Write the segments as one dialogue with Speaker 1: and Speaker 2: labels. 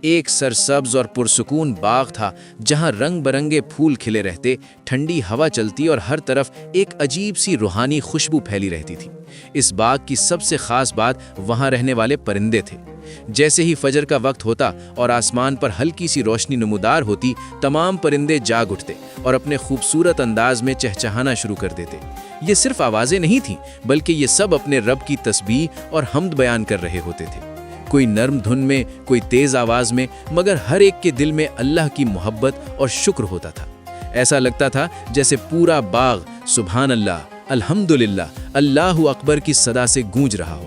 Speaker 1: ایک سرسبز اور پرسکون باغ تھا جہاں رنگ برنگے پھول کھلے رہتے، ٹھنڈی ہوا چلتی اور ہر طرف ایک عجیب سی روحانی خوشبو پھیلی رہتی تھی۔ اس باغ کی سب سے خاص بات وہاں رہنے والے پرندے تھے۔ جیسے ہی فجر کا وقت ہوتا اور آسمان پر ہلکی سی روشنی نمودار ہوتی، تمام پرندے جاگ اٹھتے اور اپنے خوبصورت انداز میں چہچہانا شروع کر دیتے۔ یہ صرف آوازیں نہیں تھیں، بلکہ یہ سب اپنے رب کی تسبیح اور حمد بیان کر رہے ہوتے تھے، کوئی نرم دھن میں، کوئی تیز آواز میں، مگر ہر ایک کے دل میں اللہ کی محبت اور شکر ہوتا تھا۔ ایسا لگتا تھا جیسے پورا باغ سبحان اللہ، الحمدللہ، اللہ اکبر کی صدا سے گونج رہا ہو۔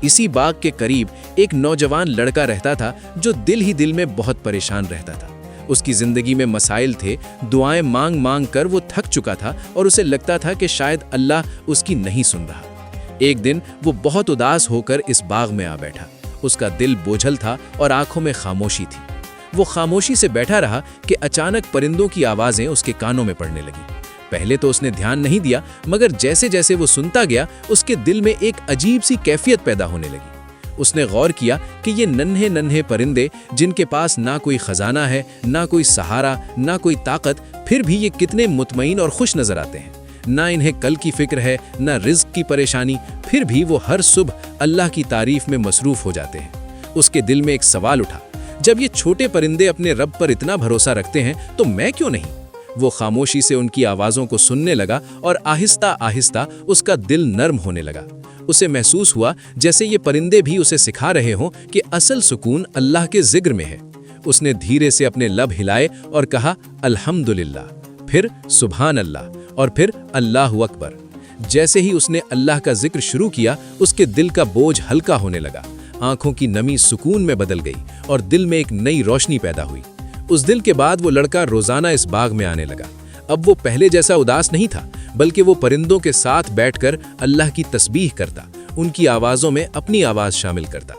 Speaker 1: اسی باغ کے قریب ایک نوجوان لڑکا رہتا تھا جو دل ہی دل میں بہت پریشان رہتا تھا۔ اس کی زندگی میں مسائل تھے، دعائیں مانگ مانگ کر وہ تھک چکا تھا اور اسے لگتا تھا کہ شاید اللہ اس کی نہیں سن رہا۔ ایک دن وہ بہت اداس ہو کر اس باغ میں آ بیٹھا۔ اس کا دل بوجھل تھا اور آنکھوں میں خاموشی تھی۔ وہ خاموشی سے بیٹھا رہا کہ اچانک پرندوں کی آوازیں اس کے کانوں میں پڑنے لگیں۔ پہلے تو اس نے دھیان نہیں دیا، مگر جیسے جیسے وہ سنتا گیا اس کے دل میں ایک عجیب سی کیفیت پیدا ہونے لگی۔ اس نے غور کیا کہ یہ ننھے ننھے پرندے جن کے پاس نہ کوئی خزانہ ہے، نہ کوئی سہارا، نہ کوئی طاقت، پھر بھی یہ کتنے مطمئن اور خوش نظر آتے ہیں۔ نہ انہیں کل کی فکر ہے، نہ رزق کی پریشانی، پھر بھی وہ ہر صبح اللہ کی تعریف میں مصروف ہو جاتے ہیں۔ اس کے دل میں ایک سوال اٹھا، جب یہ چھوٹے پرندے اپنے رب پر اتنا بھروسہ رکھتے ہیں تو میں کیوں نہیں؟ وہ خاموشی سے ان کی آوازوں کو سننے لگا اور آہستہ آہستہ اس کا دل نرم ہونے لگا۔ اسے محسوس ہوا جیسے یہ پرندے بھی اسے سکھا رہے ہوں کہ اصل سکون اللہ کے ذکر میں ہے۔ اس نے دھیرے سے اپنے لب ہلائے اور کہا الحمدللہ، پھر سبحان اللہ اور پھر اللہ اکبر۔ جیسے ہی اس نے اللہ کا ذکر شروع کیا، اس کے دل کا بوجھ ہلکا ہونے لگا، آنکھوں کی نمی سکون میں بدل گئی اور دل میں ایک نئی روشنی پیدا ہوئی۔ اس دل کے بعد وہ لڑکا روزانہ اس باغ میں آنے لگا۔ اب وہ پہلے جیسا اداس نہیں تھا، بلکہ وہ پرندوں کے ساتھ بیٹھ کر اللہ کی تسبیح کرتا، ان کی آوازوں میں اپنی آواز شامل کرتا۔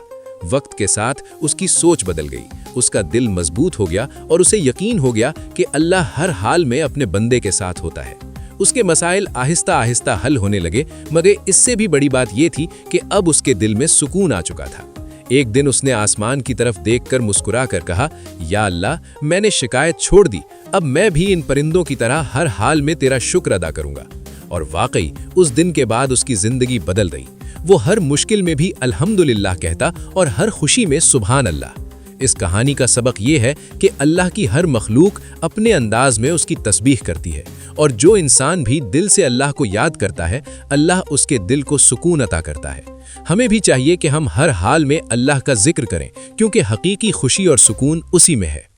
Speaker 1: وقت کے ساتھ اس کی سوچ بدل گئی، اس کا دل مضبوط ہو گیا اور اسے یقین ہو گیا کہ اللہ ہر حال میں اپنے بندے کے ساتھ ہوتا ہے۔ اس کے مسائل آہستہ آہستہ حل ہونے لگے، مگر اس سے بھی بڑی بات یہ تھی کہ اب اس کے دل میں سکون آ چکا تھا۔ ایک دن اس نے آسمان کی طرف دیکھ کر مسکرا کر کہا، یا اللہ، میں نے شکایت چھوڑ دی، اب میں بھی ان پرندوں کی طرح ہر حال میں تیرا شکر ادا کروں گا۔ اور واقعی اس دن کے بعد اس کی زندگی بدل گئی۔ وہ ہر مشکل میں بھی الحمدللہ کہتا اور ہر خوشی میں سبحان اللہ۔ اس کہانی کا سبق یہ ہے کہ اللہ کی ہر مخلوق اپنے انداز میں اس کی تسبیح کرتی ہے، اور جو انسان بھی دل سے اللہ کو یاد کرتا ہے، اللہ اس کے دل کو سکون عطا کرتا ہے۔ ہمیں بھی چاہیے کہ ہم ہر حال میں اللہ کا ذکر کریں، کیونکہ حقیقی خوشی اور سکون اسی میں ہے۔